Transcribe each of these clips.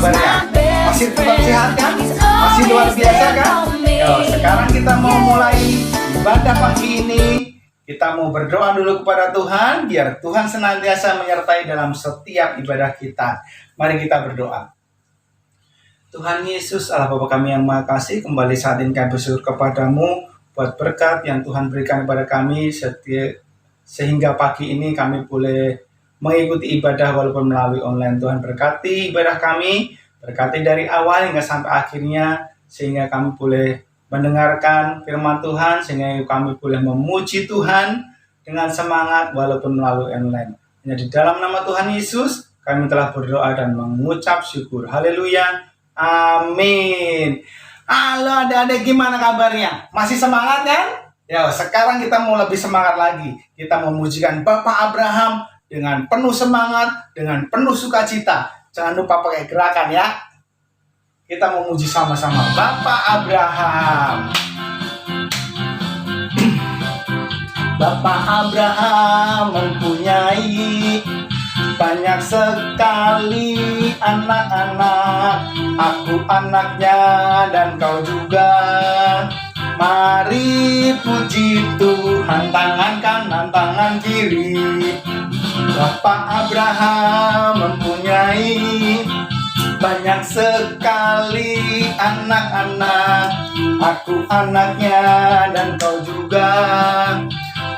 kabarnya? Masih tetap sehat kan? Masih luar biasa kan? Yo, sekarang kita mau mulai ibadah pagi ini. Kita mau berdoa dulu kepada Tuhan, biar Tuhan senantiasa menyertai dalam setiap ibadah kita. Mari kita berdoa. Tuhan Yesus, Allah Bapa kami yang Maha Kasih, kembali saat ini kami bersyukur kepadamu buat berkat yang Tuhan berikan kepada kami sehingga pagi ini kami boleh mengikuti ibadah walaupun melalui online. Tuhan berkati ibadah kami, berkati dari awal hingga sampai akhirnya, sehingga kami boleh mendengarkan firman Tuhan, sehingga kami boleh memuji Tuhan dengan semangat walaupun melalui online. Hanya di dalam nama Tuhan Yesus kami telah berdoa dan mengucap syukur. Haleluya, amin. Halo adik-adik, gimana kabarnya? Masih semangat kan? Ya, sekarang kita mau lebih semangat lagi. Kita memujikan Bapak Abraham dengan penuh semangat, dengan penuh sukacita. Jangan lupa pakai gerakan ya. Kita memuji sama-sama Bapak Abraham. Bapak Abraham mempunyai banyak sekali anak-anak. Aku anaknya dan kau juga. Mari puji Tuhan, tangan kanan, tangan kiri. Bapak Abraham mempunyai banyak sekali anak-anak. Aku anaknya dan kau juga.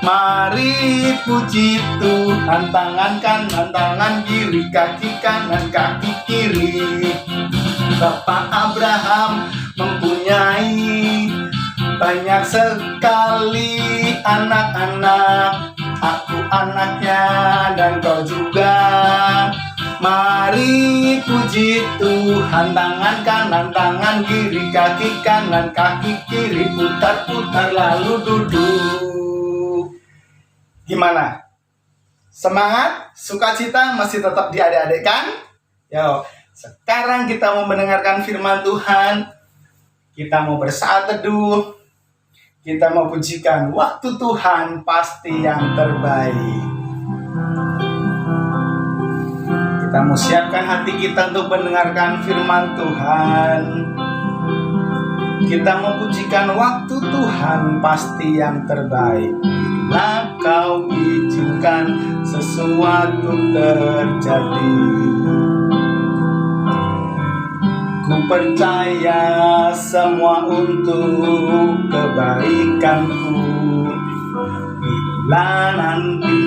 Mari puji Tuhan, tangan kanan, tangan kiri, kaki kanan, kaki kiri. Bapak Abraham mempunyai banyak sekali anak-anak. Aku anaknya dan kau juga. Mari puji Tuhan, tangan kanan, tangan kiri, kaki kanan, kaki kiri, putar-putar lalu duduk. Gimana? Semangat? Sukacita masih tetap di adik-adik kan? Yo, sekarang kita mau mendengarkan firman Tuhan. Kita mau bersaat teduh. Kita mau pujikan waktu Tuhan pasti yang terbaik. Kita mau siapkan hati kita untuk mendengarkan firman Tuhan. Kita mau pujikan waktu Tuhan pasti yang terbaik. Bila kau izinkan sesuatu terjadi, ku percaya semua untuk kebaikanku. Bila nanti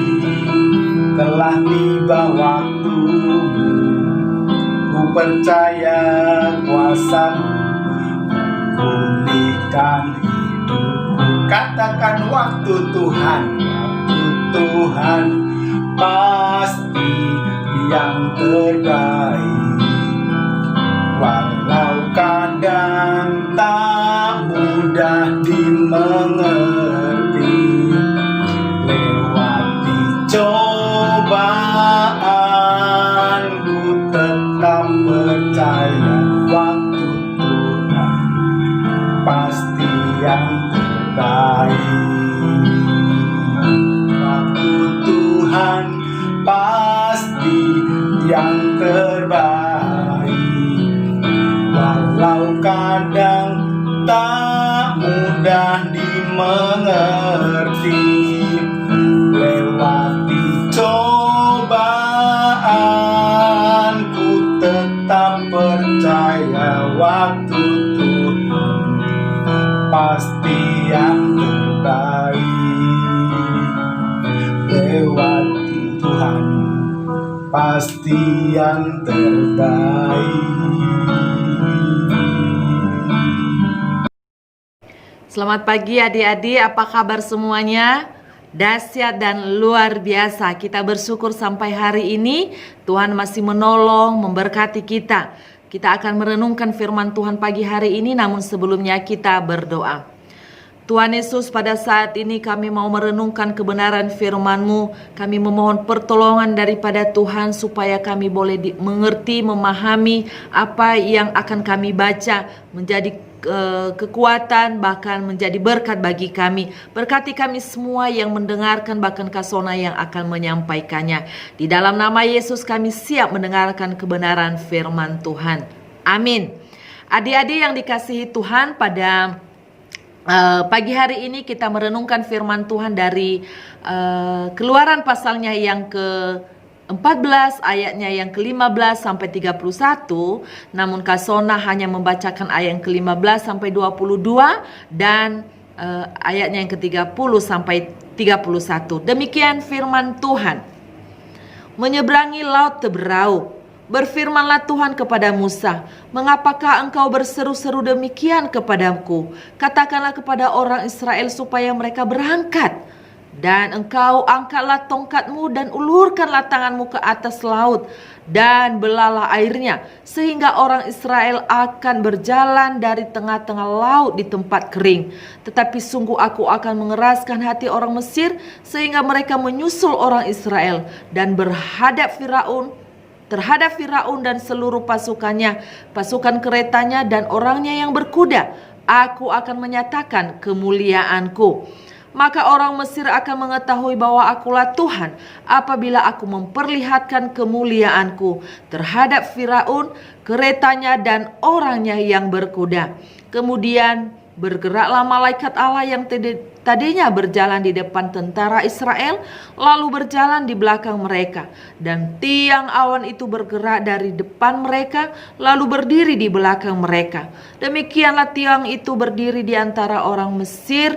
telah tiba waktumu, ku percaya kuasa-Mu pulihkan hidupku. Katakan waktu Tuhan, waktu Tuhan pasti yang terbaik. Walau kadang tak mudah dimengerti, lewati cobaan ku tetap percaya waktu Tuhan pasti yang terbaik. Waktu Tuhan pasti yang terbaik. Walau kadang tak mudah dimengerti, lewati cobaan ku tetap percaya waktu Tuhan pasti yang terbaik. Lewati Tuhan pasti yang terbaik. Selamat pagi adik-adik, apa kabar semuanya? Dahsyat dan luar biasa. Kita bersyukur sampai hari ini Tuhan masih menolong, memberkati kita. Kita akan merenungkan firman Tuhan pagi hari ini, namun sebelumnya kita berdoa. Tuhan Yesus, pada saat ini kami mau merenungkan kebenaran firman-Mu. Kami memohon pertolongan daripada Tuhan supaya kami boleh mengerti, memahami apa yang akan kami baca, menjadi kekuatan, bahkan menjadi berkat bagi kami. Berkati kami semua yang mendengarkan, bahkan Kak Sona yang akan menyampaikannya. Di dalam nama Yesus kami siap mendengarkan kebenaran firman Tuhan. Amin. Adik-adik yang dikasihi Tuhan, pada pagi hari ini kita merenungkan firman Tuhan dari Keluaran pasalnya yang ke-14 ayatnya yang ke-15 sampai 31. Namun Kak Sona hanya membacakan ayat yang ke-15 sampai 22 dan ayatnya yang ke-30 sampai 31. Demikian firman Tuhan. Menyeberangi laut Teberau, berfirmanlah Tuhan kepada Musa, "Mengapakah engkau berseru-seru demikian kepadaku? Katakanlah kepada orang Israel supaya mereka berangkat. Dan engkau angkatlah tongkatmu dan ulurkanlah tanganmu ke atas laut dan belalah airnya, sehingga orang Israel akan berjalan dari tengah-tengah laut di tempat kering. Tetapi sungguh aku akan mengeraskan hati orang Mesir sehingga mereka menyusul orang Israel dan terhadap Firaun dan seluruh pasukannya, pasukan keretanya dan orangnya yang berkuda. Aku akan menyatakan kemuliaanku. Maka orang Mesir akan mengetahui bahwa akulah Tuhan apabila aku memperlihatkan kemuliaanku terhadap Firaun, keretanya dan orangnya yang berkuda." Kemudian bergeraklah malaikat Allah yang tadinya berjalan di depan tentara Israel, lalu berjalan di belakang mereka. Dan tiang awan itu bergerak dari depan mereka, lalu berdiri di belakang mereka. Demikianlah tiang itu berdiri di antara orang Mesir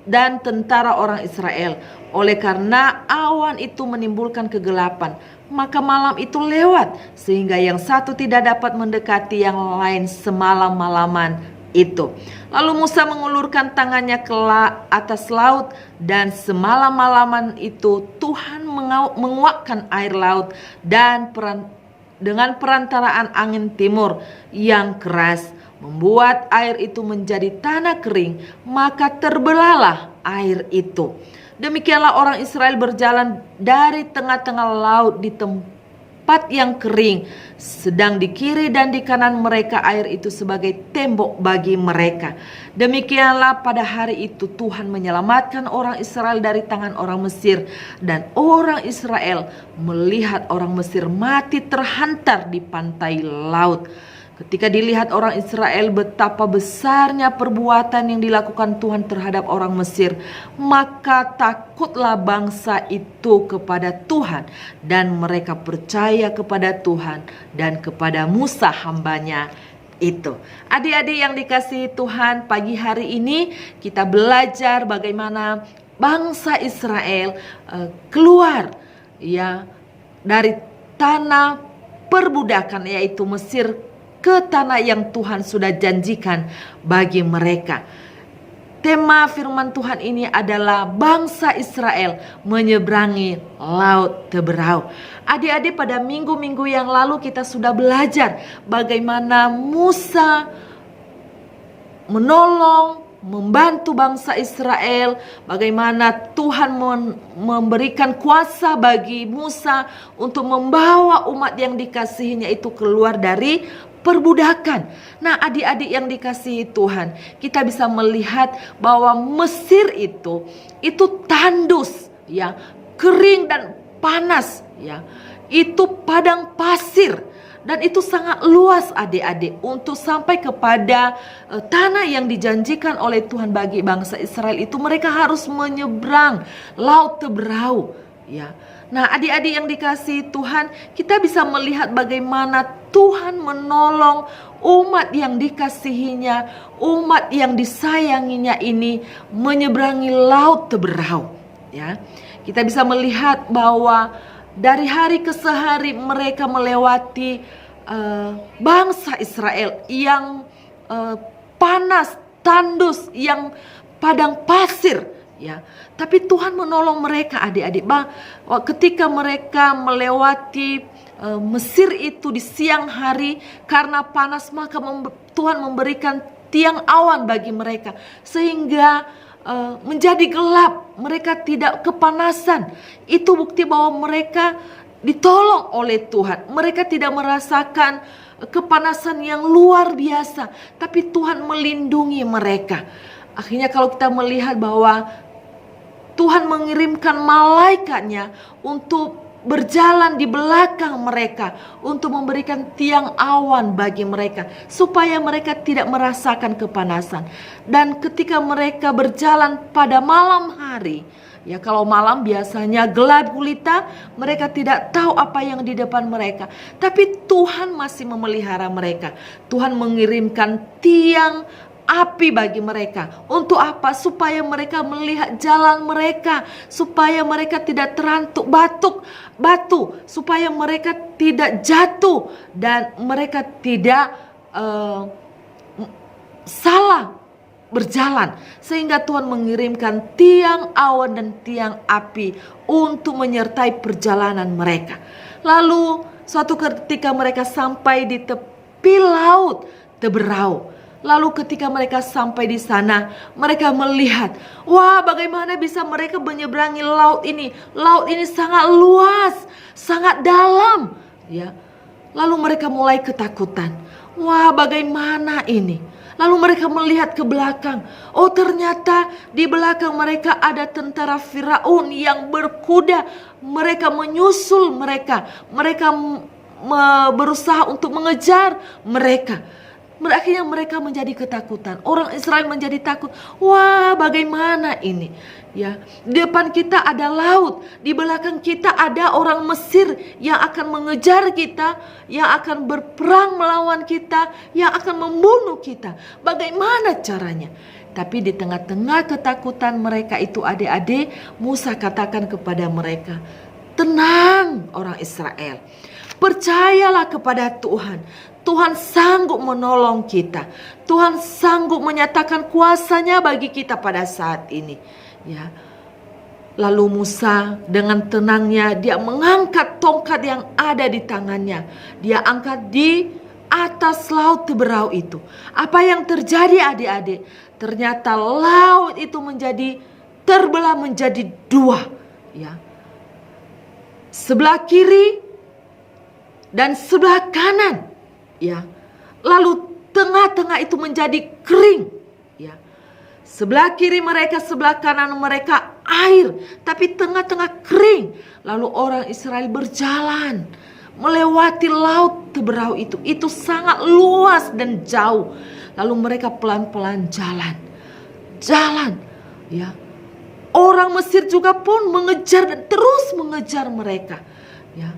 dan tentara orang Israel. Oleh karena awan itu menimbulkan kegelapan, maka malam itu lewat, sehingga yang satu tidak dapat mendekati yang lain semalam-malaman itu. Lalu Musa mengulurkan tangannya ke atas laut, dan semalam-malaman itu Tuhan menguakkan air laut dan dengan perantaraan angin timur yang keras, membuat air itu menjadi tanah kering, maka terbelahlah air itu. Demikianlah orang Israel berjalan dari tengah-tengah laut di tempat yang kering, sedang di kiri dan di kanan mereka air itu sebagai tembok bagi mereka. Demikianlah pada hari itu Tuhan menyelamatkan orang Israel dari tangan orang Mesir, dan orang Israel melihat orang Mesir mati terhantar di pantai laut. Ketika dilihat orang Israel betapa besarnya perbuatan yang dilakukan Tuhan terhadap orang Mesir, maka takutlah bangsa itu kepada Tuhan, dan mereka percaya kepada Tuhan dan kepada Musa hambanya itu. Adik-adik yang dikasihi Tuhan, pagi hari ini kita belajar bagaimana bangsa Israel keluar ya dari tanah perbudakan yaitu Mesir ke tanah yang Tuhan sudah janjikan bagi mereka. Tema firman Tuhan ini adalah bangsa Israel menyeberangi laut Teberau. Adik-adik, pada minggu-minggu yang lalu kita sudah belajar bagaimana Musa menolong, membantu bangsa Israel, bagaimana Tuhan memberikan kuasa bagi Musa untuk membawa umat yang dikasihinya itu keluar dari perbudakan. Nah, adik-adik yang dikasihi Tuhan, kita bisa melihat bahwa Mesir itu tandus ya, kering dan panas ya. Itu padang pasir. Dan itu sangat luas adik-adik untuk sampai kepada tanah yang dijanjikan oleh Tuhan bagi bangsa Israel itu mereka harus menyeberang laut Teberau ya. Nah, adik-adik yang dikasihi Tuhan, kita bisa melihat bagaimana Tuhan menolong umat yang dikasihinya, umat yang disayanginya ini menyeberangi laut Teberau ya. Kita bisa melihat bahwa dari hari ke hari mereka melewati bangsa Israel yang panas, tandus, yang padang pasir ya. Tapi Tuhan menolong mereka adik-adik. Ketika mereka melewati Mesir itu di siang hari karena panas, maka Tuhan memberikan tiang awan bagi mereka sehingga menjadi gelap, mereka tidak kepanasan. Itu bukti bahwa mereka ditolong oleh Tuhan. Mereka tidak merasakan kepanasan yang luar biasa, tapi Tuhan melindungi mereka. Akhirnya kalau kita melihat bahwa Tuhan mengirimkan malaikatnya untuk berjalan di belakang mereka, untuk memberikan tiang awan bagi mereka, supaya mereka tidak merasakan kepanasan. Dan ketika mereka berjalan pada malam hari, ya kalau malam biasanya gelap gulita, mereka tidak tahu apa yang di depan mereka. Tapi Tuhan masih memelihara mereka. Tuhan mengirimkan tiang api bagi mereka. Untuk apa? Supaya mereka melihat jalan mereka, supaya mereka tidak terantuk batu, supaya mereka tidak jatuh dan mereka tidak salah berjalan. Sehingga Tuhan mengirimkan tiang awan dan tiang api untuk menyertai perjalanan mereka. Lalu suatu ketika mereka sampai di tepi laut Teberau. Lalu ketika mereka sampai di sana, mereka melihat, wah, bagaimana bisa mereka menyeberangi laut ini? Laut ini sangat luas, sangat dalam, ya. Lalu mereka mulai ketakutan. Wah, bagaimana ini? Lalu mereka melihat ke belakang. Oh, ternyata di belakang mereka ada tentara Firaun yang berkuda. Mereka menyusul mereka. Mereka berusaha untuk mengejar mereka. Akhirnya mereka menjadi ketakutan. Orang Israel menjadi takut. Wah, bagaimana ini? Ya, di depan kita ada laut, di belakang kita ada orang Mesir yang akan mengejar kita, yang akan berperang melawan kita, yang akan membunuh kita. Bagaimana caranya? Tapi di tengah-tengah ketakutan mereka itu, adik-adik, Musa katakan kepada mereka, tenang orang Israel. Percayalah kepada Tuhan. Tuhan sanggup menolong kita. Tuhan sanggup menyatakan kuasanya bagi kita pada saat ini. Ya. Lalu Musa dengan tenangnya dia mengangkat tongkat yang ada di tangannya. Dia angkat di atas laut Teberau itu. Apa yang terjadi adik-adik? Ternyata laut itu terbelah menjadi dua. Ya. Sebelah kiri dan sebelah kanan. Ya, lalu tengah-tengah itu menjadi kering. Ya, sebelah kiri mereka, sebelah kanan mereka air, tapi tengah-tengah kering. Lalu orang Israel berjalan melewati laut Teberau itu. Itu sangat luas dan jauh. Lalu mereka pelan-pelan jalan. Ya, orang Mesir juga pun mengejar dan terus mengejar mereka. Ya,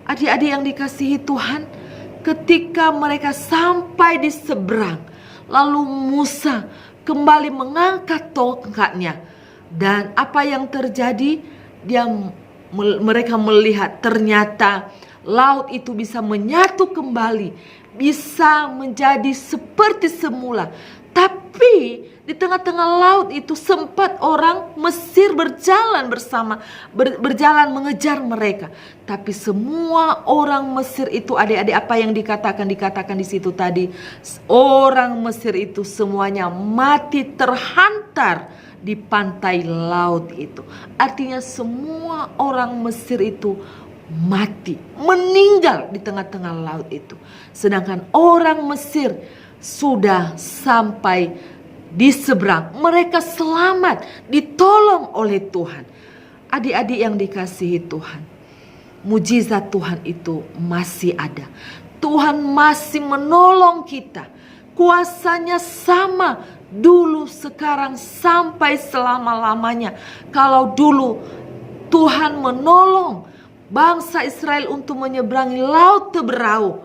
adik-adik yang dikasihi Tuhan. Ketika mereka sampai di seberang, lalu Musa kembali mengangkat tongkatnya. Dan apa yang terjadi? Mereka melihat ternyata laut itu bisa menyatu kembali, bisa menjadi seperti semula. Tapi di tengah-tengah laut itu sempat orang Mesir berjalan mengejar mereka. Tapi semua orang Mesir itu, adik-adik, apa yang dikatakan di situ tadi, orang Mesir itu semuanya mati terhantar di pantai laut itu. Artinya semua orang Mesir itu mati, meninggal di tengah-tengah laut itu. Sedangkan orang Mesir sudah sampai di seberang. Mereka selamat, ditolong oleh Tuhan. Adik-adik yang dikasihi Tuhan, mujizat Tuhan itu masih ada. Tuhan masih menolong kita. Kuasanya sama dulu, sekarang, sampai selama-lamanya. Kalau dulu Tuhan menolong bangsa Israel untuk menyeberangi laut Teberau,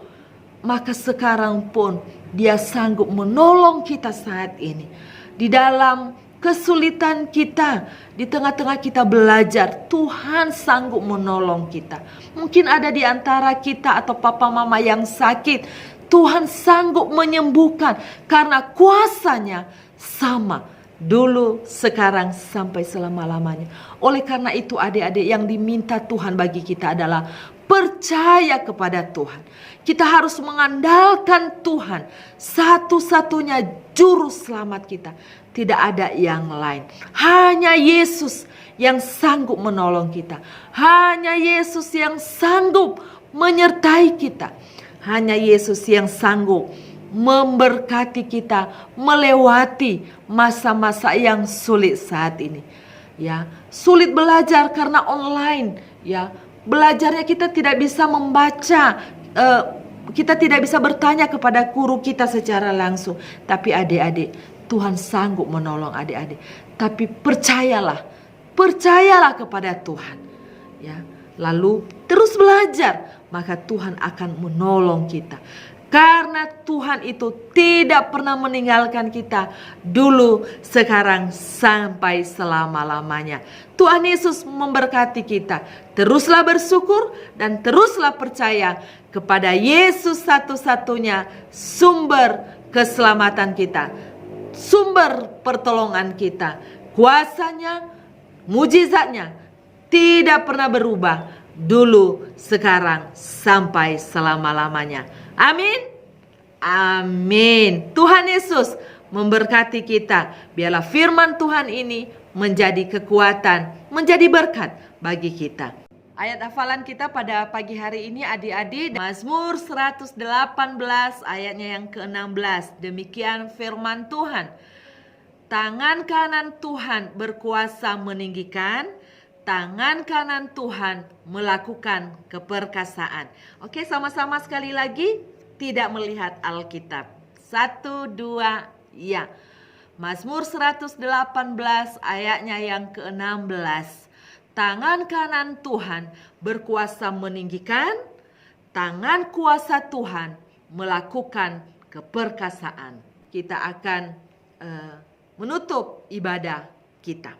maka sekarang pun Dia sanggup menolong kita saat ini. Di dalam kesulitan kita, di tengah-tengah kita belajar, Tuhan sanggup menolong kita. Mungkin ada di antara kita atau papa mama yang sakit, Tuhan sanggup menyembuhkan karena kuasanya sama dulu, sekarang, sampai selama-lamanya. Oleh karena itu adik-adik, yang diminta Tuhan bagi kita adalah percaya kepada Tuhan. Kita harus mengandalkan Tuhan, satu-satunya juru selamat kita. Tidak ada yang lain. Hanya Yesus yang sanggup menolong kita. Hanya Yesus yang sanggup menyertai kita. Hanya Yesus yang sanggup memberkati kita melewati masa-masa yang sulit saat ini. Ya, sulit belajar karena online. Ya, belajarnya kita tidak bisa membaca, kita tidak bisa bertanya kepada guru kita secara langsung. Tapi adik-adik, Tuhan sanggup menolong adik-adik. Tapi percayalah kepada Tuhan. Ya, lalu terus belajar, maka Tuhan akan menolong kita. Karena Tuhan itu tidak pernah meninggalkan kita dulu, sekarang, sampai selama-lamanya. Tuhan Yesus memberkati kita. Teruslah bersyukur dan teruslah percaya kepada Yesus satu-satunya sumber keselamatan kita, sumber pertolongan kita. Kuasanya, mujizatnya tidak pernah berubah dulu, sekarang, sampai selama-lamanya. Amin. Amin. Tuhan Yesus memberkati kita. Biarlah firman Tuhan ini menjadi kekuatan, menjadi berkat bagi kita. Ayat hafalan kita pada pagi hari ini adik-adik, Mazmur 118 ayatnya yang ke-16. Demikian firman Tuhan. Tangan kanan Tuhan berkuasa meninggikan, tangan kanan Tuhan melakukan keperkasaan. Oke, sama-sama sekali lagi. Tidak melihat Alkitab. 1, 2, ya. Mazmur 118 ayatnya yang ke-16. Tangan kanan Tuhan berkuasa meninggikan, tangan kuasa Tuhan melakukan keperkasaan. Kita akan menutup ibadah kita.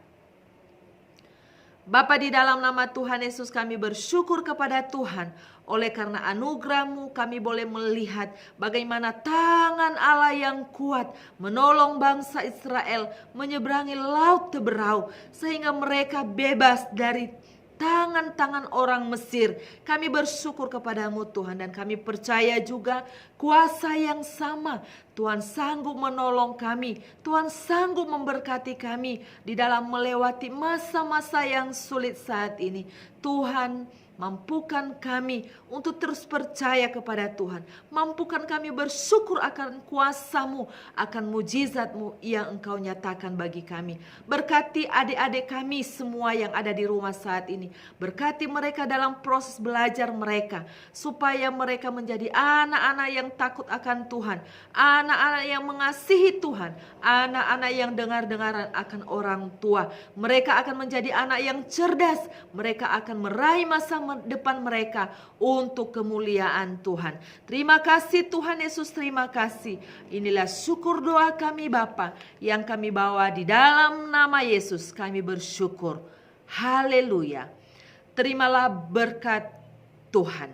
Bapa, di dalam nama Tuhan Yesus kami bersyukur kepada Tuhan. Oleh karena anugerah-Mu kami boleh melihat bagaimana tangan Allah yang kuat menolong bangsa Israel menyeberangi laut Teberau sehingga mereka bebas dari tangan-tangan orang Mesir. Kami bersyukur kepadamu Tuhan, dan kami percaya juga kuasa yang sama. Tuhan sanggup menolong kami, Tuhan sanggup memberkati kami di dalam melewati masa-masa yang sulit saat ini. Tuhan, mampukan kami untuk terus percaya kepada Tuhan. Mampukan kami bersyukur akan kuasa-Mu, akan mujizat-Mu yang Engkau nyatakan bagi kami. Berkati adik-adik kami semua yang ada di rumah saat ini. Berkati mereka dalam proses belajar mereka, supaya mereka menjadi anak-anak yang takut akan Tuhan, anak-anak yang mengasihi Tuhan, anak-anak yang dengar-dengaran akan orang tua. Mereka akan menjadi anak yang cerdas. Mereka akan meraih masa depan mereka untuk kemuliaan Tuhan. Terima kasih Tuhan Yesus, terima kasih. Inilah syukur doa kami Bapa yang kami bawa di dalam nama Yesus. Kami bersyukur. Haleluya. Terimalah berkat Tuhan.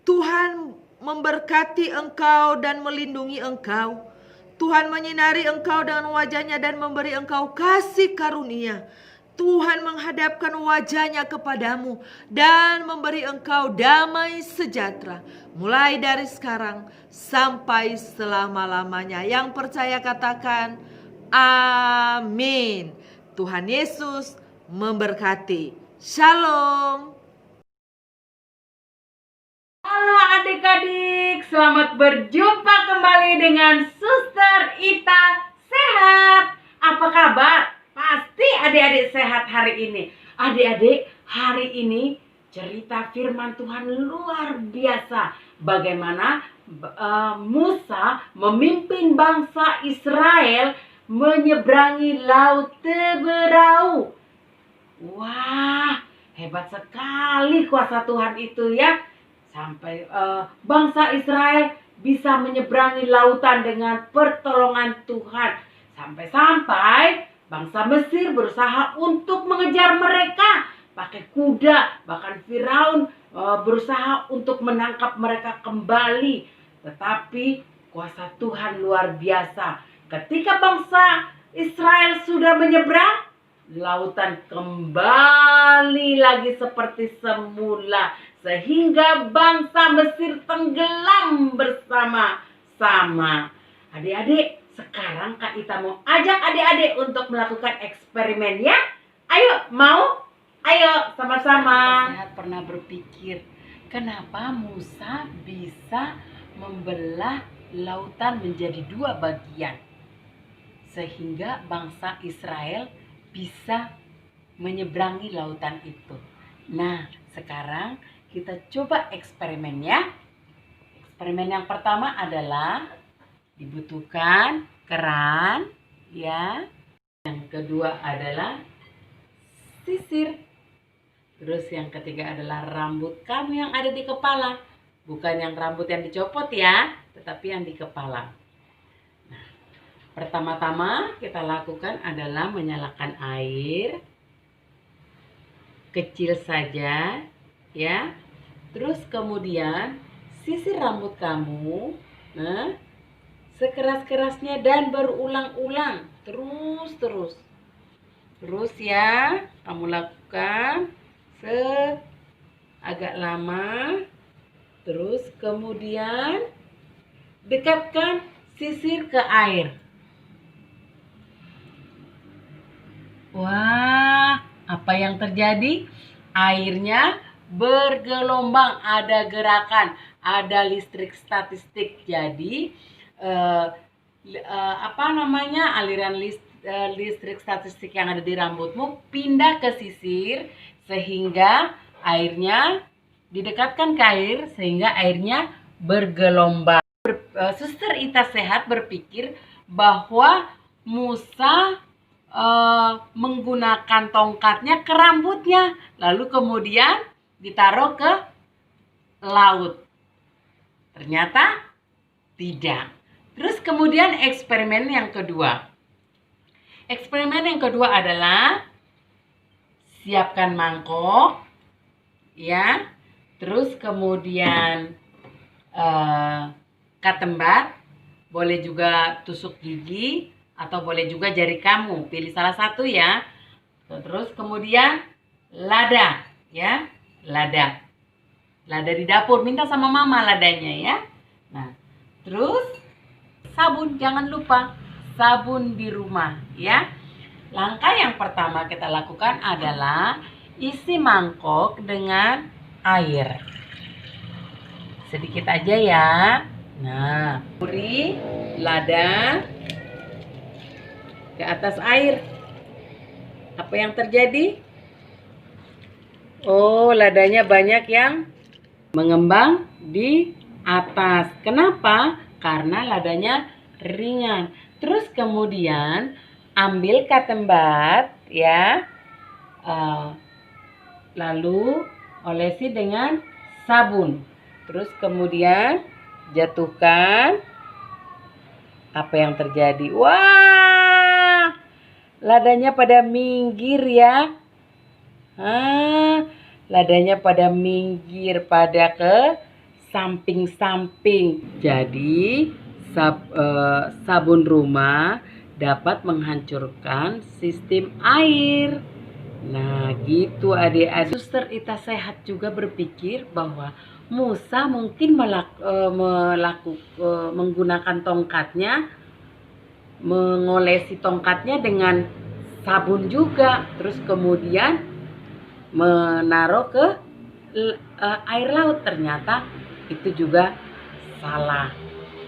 Tuhan memberkati engkau dan melindungi engkau. Tuhan menyinari engkau dengan wajahnya dan memberi engkau kasih karunia. Tuhan menghadapkan wajahnya kepadamu dan memberi engkau damai sejahtera. Mulai dari sekarang sampai selama-lamanya. Yang percaya katakan amin. Tuhan Yesus memberkati. Shalom. Halo adik-adik, selamat berjumpa kembali dengan Suster Ita Sehat. Apa kabar? Pasti adik-adik sehat hari ini. Adik-adik, hari ini cerita firman Tuhan luar biasa. Bagaimana Musa memimpin bangsa Israel menyeberangi laut Teberau. Wah, hebat sekali kuasa Tuhan itu ya. Sampai bangsa Israel bisa menyeberangi lautan dengan pertolongan Tuhan. Sampai-sampai bangsa Mesir berusaha untuk mengejar mereka pakai kuda. Bahkan Firaun berusaha untuk menangkap mereka kembali. Tetapi kuasa Tuhan luar biasa. Ketika bangsa Israel sudah menyeberang, lautan kembali lagi seperti semula. Sehingga bangsa Mesir tenggelam bersama-sama. Adik-adik, sekarang Kak Ita mau ajak adik-adik untuk melakukan eksperimen ya. Ayo, mau? Ayo, sama-sama. Sehat pernah berpikir kenapa Musa bisa membelah lautan menjadi 2 bagian sehingga bangsa Israel bisa menyeberangi lautan itu. Nah, sekarang kita coba eksperimen ya. Eksperimen yang pertama adalah dibutuhkan keran ya. Yang kedua adalah sisir. Terus yang ketiga adalah rambut kamu yang ada di kepala. Bukan yang rambut yang dicopot ya, tetapi yang di kepala. Nah, pertama-tama kita lakukan adalah menyalakan air. Kecil saja ya. Terus kemudian sisir rambut kamu. Nah, sekeras-kerasnya dan berulang-ulang. Terus ya, kamu lakukan agak lama. Terus kemudian dekatkan sisir ke air. Wah, apa yang terjadi? Airnya bergelombang, ada gerakan, ada listrik statistik. Jadi aliran listrik statistik yang ada di rambutmu pindah ke sisir sehingga airnya didekatkan ke air sehingga airnya bergelombang. Suster Ita Sehat berpikir bahwa Musa menggunakan tongkatnya ke rambutnya lalu kemudian ditaruh ke laut. Ternyata tidak. Terus kemudian eksperimen yang kedua. Eksperimen yang kedua adalah siapkan mangkok ya. Terus kemudian katembat, boleh juga tusuk gigi atau boleh juga jari kamu, pilih salah satu ya. Terus kemudian lada ya, lada di dapur, minta sama mama ladanya ya. Nah, terus sabun, jangan lupa sabun di rumah ya. Langkah yang pertama kita lakukan adalah isi mangkok dengan air. Sedikit aja ya. Nah, beri lada ke atas air. Apa yang terjadi? Oh, ladanya banyak yang mengembang di atas. Kenapa? Karena ladanya ringan. Terus kemudian ambil katembat ya. Lalu olesi dengan sabun. Terus kemudian jatuhkan. Apa yang terjadi? Wah, ladanya pada minggir ya. Ladanya pada minggir, pada ke samping-samping. Jadi sabun rumah dapat menghancurkan sistem air. Nah, gitu adik-adik. Suster Ita Sehat juga berpikir bahwa Musa mungkin menggunakan tongkatnya, mengolesi tongkatnya dengan sabun juga. Terus kemudian menaruh ke air laut. Ternyata itu juga salah.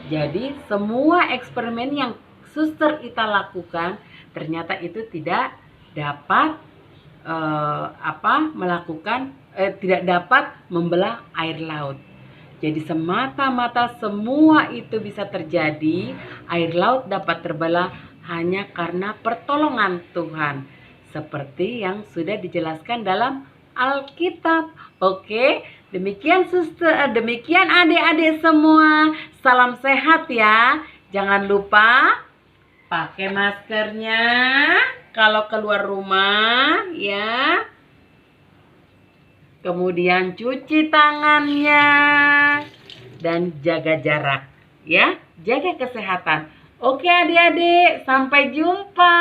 Jadi semua eksperimen yang Suster Ita lakukan ternyata itu tidak dapat tidak dapat membelah air laut. Jadi semata-mata semua itu bisa terjadi, air laut dapat terbelah hanya karena pertolongan Tuhan. Seperti yang sudah dijelaskan dalam Alkitab. Oke, demikian demikian adik-adik semua. Salam sehat ya. Jangan lupa pakai maskernya kalau keluar rumah ya. Kemudian cuci tangannya dan jaga jarak ya. Jaga kesehatan. Oke adik-adik, sampai jumpa.